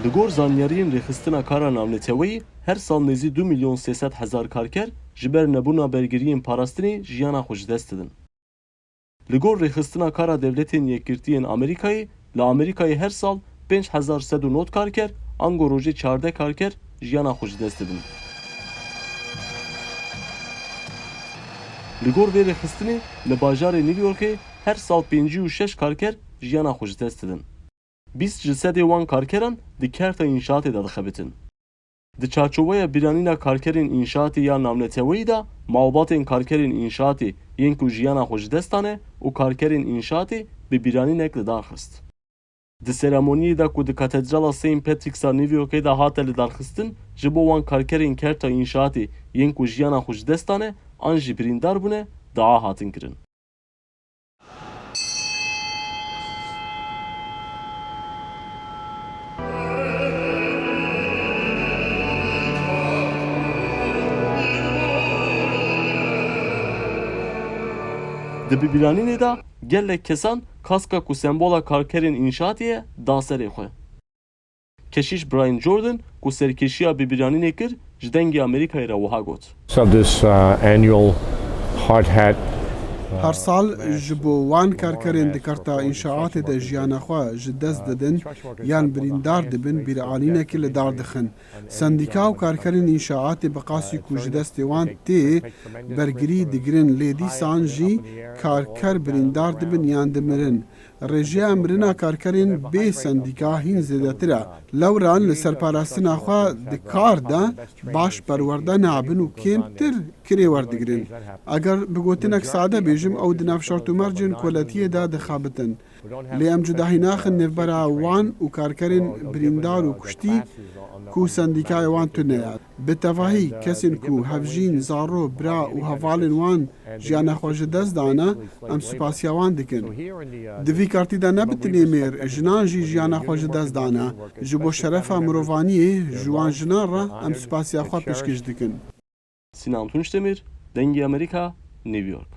Li gor zanyariyên rêxistina kara navneteweyî her sal nêzî 2.300.000 karker ji ber nebûna bergiriyên parastinê jiyana xwe ji dest didin. Li gor rêxistina kara devletên Yekgirtiyên Amerîkayê, li Amerîkayê her sal 5.109 karker, ango rojê 14 karker jiyana xwe ji dest didin. Li gor vê rêxistinê li bajarê New Yorkê her sal 56 karker jiyana xwe ji dest didin. 20 ji sedê wan karkeran di kerta înşaatê de dixebitin. Di çarçoveya biranîna karkerên înşaatê ya navneteweyî de malbatên karkerên înşaatê yên ku jiyana xwe ji dest dane û karkerên înşaatê bi biranînek li dar xist. Di seremoniyê de ku di katedrala St. Patricksa New Yorkê de hate li darxistin, ji bo wan karkerên kerta înşaatê yên ku jiyana xwe ji dest dane an jî birîndar bûne, daa hatin kirin. Di biranînê de gelek kesan kaska ku sembola karkerên înşaatê da serê xwe. Keşiş Brian Jordan ku serkêşiya biranînê kir ji dengê Amerîkayê re wiha got. So this annual hard hat Her sal ji bo wan karkerên di karta înşaatê de jiyana xwe ji dest didin yan birîndar dibin bîranînekê li dar dixin. Sendîka û karkerên înşaatê bi qasî ku ji destê wan tê bergirî digirin lê dîsan jî karker birîndar dibin yan dimirin. Rêjeya mirina karkerên bê sendîka hîn zêdetir e. Lewran li serparastina xwe di kar de baş perwerde nabin û kêmtir kirê werdigirin. Eger bi gotinek sade bêjim ew di nav şertûmercên koletiyê de dixebitin. Lê em cudahî naxin nêvbera wan û karkerên birîndar û kuştî ku sendîkayê wan tune ye. Bi tevahî kesên ku hevjîn, zaro, bira û hevalên wan jiyana xwe ji dest dane, em spasiya wan dikin. Di vî kartî de ne bi tilê mêr, jinan jî jiyana xwe ji dest dane. Ji bo şerefa mirovaniyê ji wan jinan re em spasiya xwe pêşkêş dikin. Sinan Tunçdemir, Dengê Amerîka, New York.